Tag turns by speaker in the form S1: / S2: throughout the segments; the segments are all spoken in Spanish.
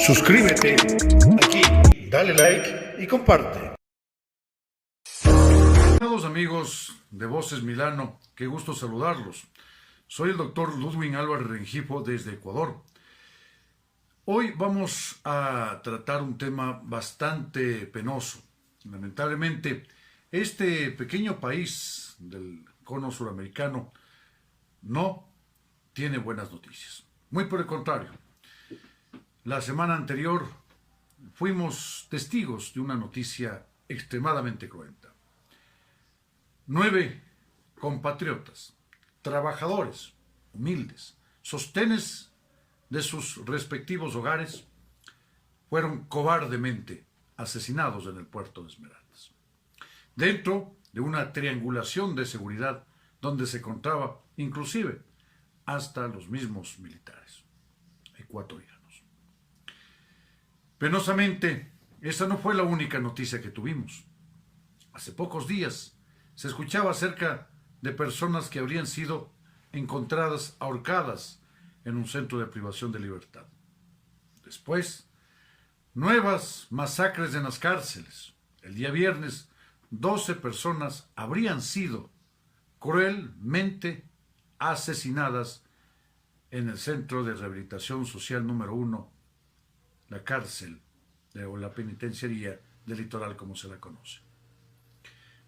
S1: Suscríbete aquí, dale like y comparte.
S2: Estimados amigos de Voces Milano, qué gusto saludarlos. Soy el doctor Ludwig Álvarez Rengifo desde Ecuador. Hoy vamos a tratar un tema bastante penoso. Lamentablemente, este pequeño país del cono suramericano no tiene buenas noticias. Muy por el contrario. La semana anterior fuimos testigos de una noticia extremadamente cruenta. 9 compatriotas, trabajadores, humildes, sostenes de sus respectivos hogares, fueron cobardemente asesinados en el puerto de Esmeraldas, dentro de una triangulación de seguridad donde se encontraba inclusive hasta los mismos militares ecuatorianos. Penosamente, esa no fue la única noticia que tuvimos. Hace pocos días se escuchaba acerca de personas que habrían sido encontradas ahorcadas en un centro de privación de libertad. Después, nuevas masacres en las cárceles. El día viernes, 12 personas habrían sido cruelmente asesinadas en el Centro de Rehabilitación Social número 1, la cárcel o la penitenciaría del Litoral, como se la conoce.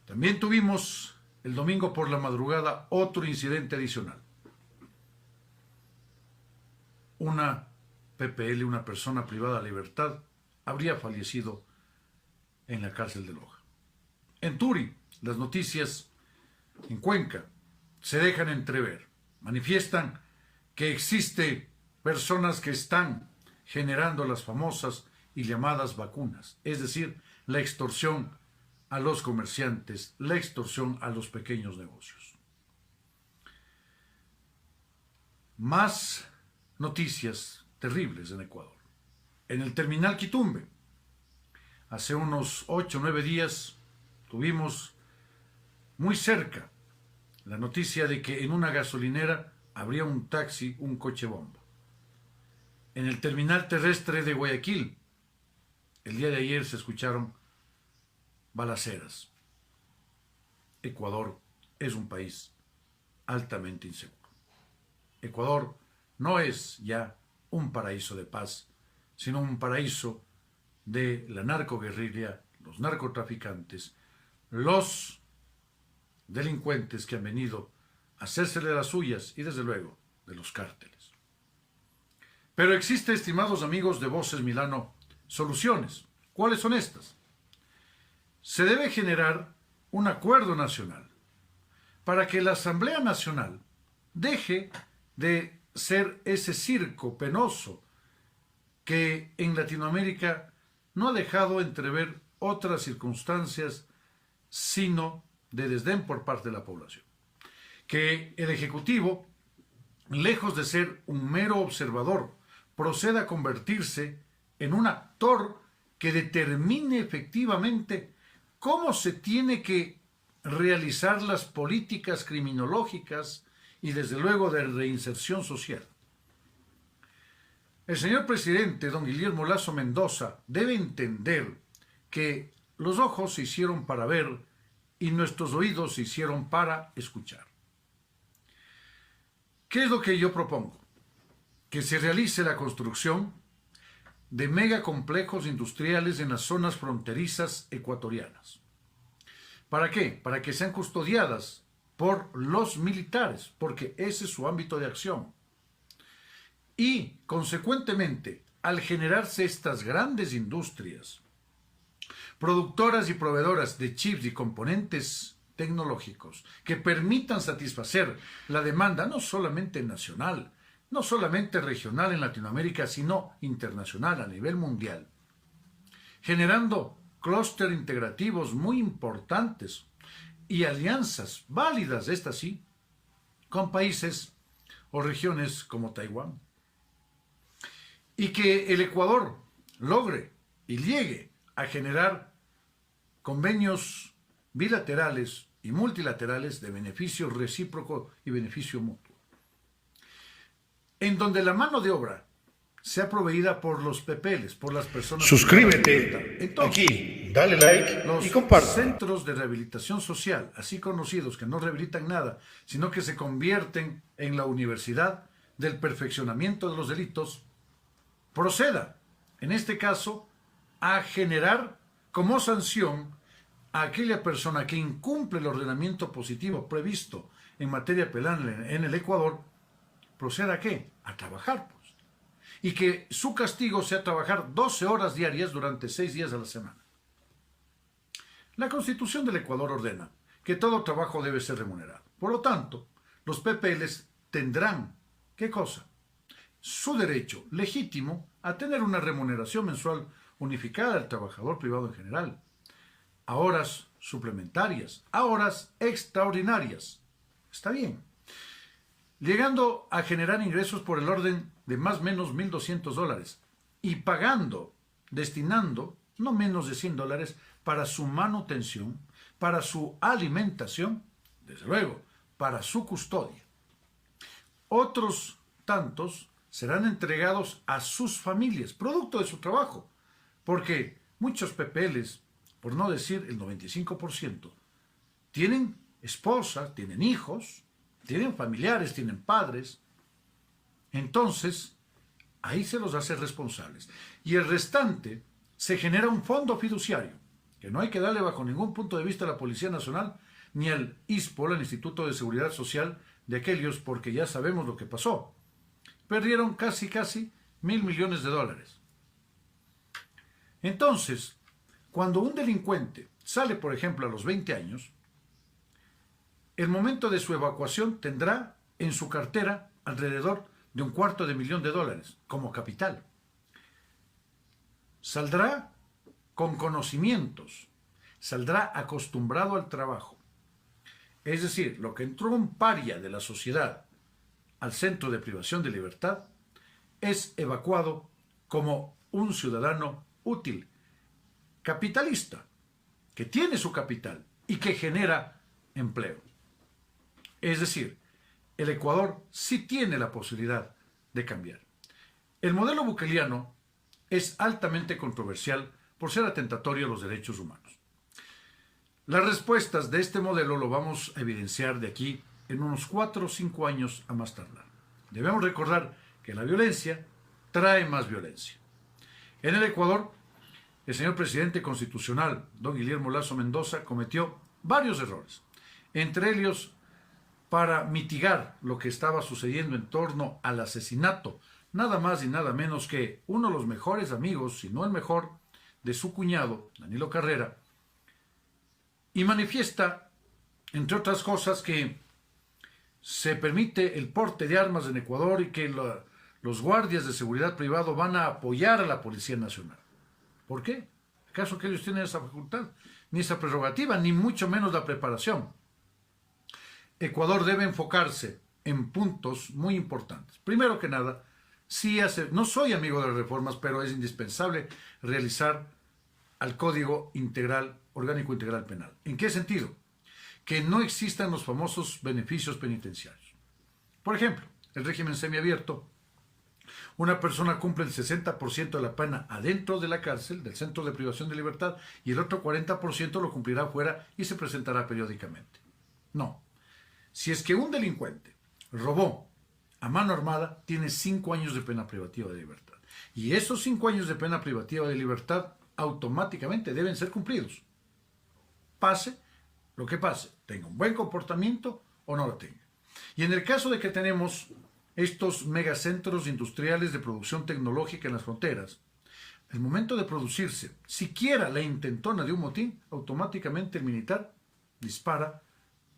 S2: También tuvimos el domingo por la madrugada otro incidente adicional. Una PPL, una persona privada de libertad, habría fallecido en la cárcel de Loja. En Turi, las noticias en Cuenca se dejan entrever. Manifiestan que existe personas que están generando las famosas y llamadas vacunas, es decir, la extorsión a los comerciantes, la extorsión a los pequeños negocios. Más noticias terribles en Ecuador. En el terminal Quitumbe, hace unos 8 o 9 días, tuvimos muy cerca la noticia de que en una gasolinera habría un taxi, un coche bomba. En el terminal terrestre de Guayaquil, el día de ayer se escucharon balaceras. Ecuador es un país altamente inseguro. Ecuador no es ya un paraíso de paz, sino un paraíso de la narcoguerrilla, los narcotraficantes, los delincuentes que han venido a hacérsele las suyas y desde luego de los cárteles. Pero existe, estimados amigos de Voces Milano, soluciones. ¿Cuáles son estas? Se debe generar un acuerdo nacional para que la Asamblea Nacional deje de ser ese circo penoso que en Latinoamérica no ha dejado entrever otras circunstancias sino de desdén por parte de la población. Que el Ejecutivo, lejos de ser un mero observador, proceda a convertirse en un actor que determine efectivamente cómo se tiene que realizar las políticas criminológicas y desde luego de reinserción social. El señor presidente, don Guillermo Lasso Mendoza, debe entender que los ojos se hicieron para ver y nuestros oídos se hicieron para escuchar. ¿Qué es lo que yo propongo? Que se realice la construcción de megacomplejos industriales en las zonas fronterizas ecuatorianas. ¿Para qué? Para que sean custodiadas por los militares, porque ese es su ámbito de acción. Y, consecuentemente, al generarse estas grandes industrias, productoras y proveedoras de chips y componentes tecnológicos que permitan satisfacer la demanda no solamente nacional, no solamente regional en Latinoamérica, sino internacional a nivel mundial, generando clústeres integrativos muy importantes y alianzas válidas, estas sí, con países o regiones como Taiwán. Y que el Ecuador logre y llegue a generar convenios bilaterales y multilaterales de beneficio recíproco y beneficio mutuo, en donde la mano de obra sea proveída por los PPLs, por las personas.
S1: Suscríbete
S2: Entonces,
S1: aquí, dale like
S2: los
S1: y comparte.
S2: centros de rehabilitación social, así conocidos, que no rehabilitan nada, sino que se convierten en la universidad del perfeccionamiento de los delitos, proceda, en este caso, a generar como sanción a aquella persona que incumple el ordenamiento positivo previsto en materia penal en el Ecuador, proceda ¿a qué? A trabajar, pues. Y que su castigo sea trabajar 12 horas diarias durante 6 días a la semana. La Constitución del Ecuador ordena que todo trabajo debe ser remunerado. Por lo tanto, los PPLs tendrán, ¿qué cosa? Su derecho legítimo a tener una remuneración mensual unificada al trabajador privado en general, a horas suplementarias, a horas extraordinarias. Está bien. Llegando a generar ingresos por el orden de más o menos $1,200 y pagando, destinando no menos de $100 para su manutención, para su alimentación, desde luego, para su custodia. Otros tantos serán entregados a sus familias, producto de su trabajo, porque muchos PPLs, por no decir el 95%, tienen esposa, tienen hijos, tienen familiares, tienen padres. Entonces, ahí se los hace responsables. Y el restante se genera un fondo fiduciario, que no hay que darle bajo ningún punto de vista a la Policía Nacional, ni al ISPOL, al Instituto de Seguridad Social de aquellos, porque ya sabemos lo que pasó. Perdieron casi $1,000 millones. Entonces, cuando un delincuente sale, por ejemplo, a los 20 años, el momento de su evacuación tendrá en su cartera alrededor de $250,000 como capital. Saldrá con conocimientos, saldrá acostumbrado al trabajo. Es decir, lo que entró un paria de la sociedad al centro de privación de libertad es evacuado como un ciudadano útil, capitalista, que tiene su capital y que genera empleo. Es decir, el Ecuador sí tiene la posibilidad de cambiar. El modelo bukeliano es altamente controversial por ser atentatorio a los derechos humanos. Las respuestas de este modelo lo vamos a evidenciar de aquí en unos 4 o 5 años a más tardar. Debemos recordar que la violencia trae más violencia. En el Ecuador, el señor presidente constitucional, don Guillermo Lasso Mendoza, cometió varios errores, entre ellos para mitigar lo que estaba sucediendo en torno al asesinato, nada más y nada menos que uno de los mejores amigos, si no el mejor, de su cuñado, Danilo Carrera, y manifiesta, entre otras cosas, que se permite el porte de armas en Ecuador y que los guardias de seguridad privado van a apoyar a la Policía Nacional. ¿Por qué? ¿Acaso que ellos tienen esa facultad? Ni esa prerrogativa, ni mucho menos la preparación. Ecuador debe enfocarse en puntos muy importantes. Primero que nada, no soy amigo de las reformas, pero es indispensable realizar al Código Orgánico Integral Penal. ¿En qué sentido? Que no existan los famosos beneficios penitenciarios. Por ejemplo, el régimen semiabierto, una persona cumple el 60% de la pena adentro de la cárcel, del centro de privación de libertad, y el otro 40% lo cumplirá afuera y se presentará periódicamente. No. Si es que un delincuente robó a mano armada, tiene 5 años de pena privativa de libertad. Y esos 5 años de pena privativa de libertad automáticamente deben ser cumplidos. Pase lo que pase, tenga un buen comportamiento o no lo tenga. Y en el caso de que tenemos estos megacentros industriales de producción tecnológica en las fronteras, el momento de producirse siquiera la intentona de un motín, automáticamente el militar dispara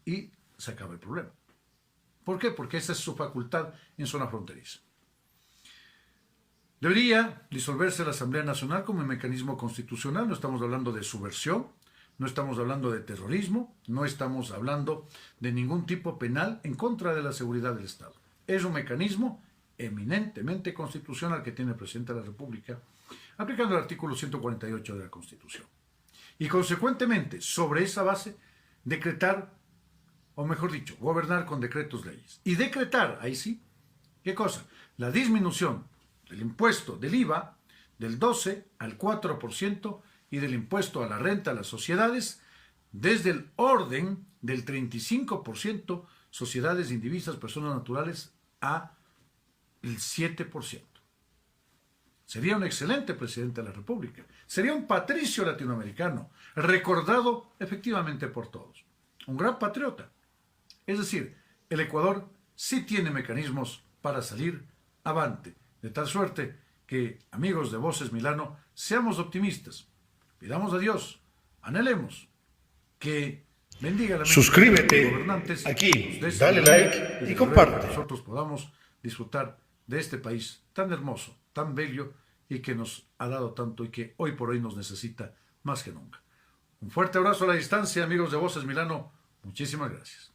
S2: y se acaba el problema. ¿Por qué? Porque esa es su facultad en zona fronteriza. Debería disolverse la Asamblea Nacional como un mecanismo constitucional. No estamos hablando de subversión, no estamos hablando de terrorismo, no estamos hablando de ningún tipo penal en contra de la seguridad del Estado. Es un mecanismo eminentemente constitucional que tiene el presidente de la República, aplicando el artículo 148 de la Constitución. Y consecuentemente, sobre esa base, decretar, o mejor dicho, gobernar con decretos leyes. Y decretar, ahí sí, ¿qué cosa? La disminución del impuesto del IVA del 12 al 4% y del impuesto a la renta a las sociedades desde el orden del 35% sociedades indivisas, personas naturales, a el 7%. Sería un excelente presidente de la República. Sería un patricio latinoamericano, recordado efectivamente por todos. Un gran patriota. Es decir, el Ecuador sí tiene mecanismos para salir avante. De tal suerte que, amigos de Voces Milano, seamos optimistas. Pidamos a Dios, anhelemos que bendiga la mente
S1: Suscríbete
S2: de los gobernantes,
S1: aquí,
S2: nos dé
S1: dale
S2: sabiduría
S1: like y
S2: que
S1: comparte.
S2: nosotros podamos disfrutar de este país tan hermoso, tan bello y que nos ha dado tanto y que hoy por hoy nos necesita más que nunca. Un fuerte abrazo a la distancia, amigos de Voces Milano. Muchísimas gracias.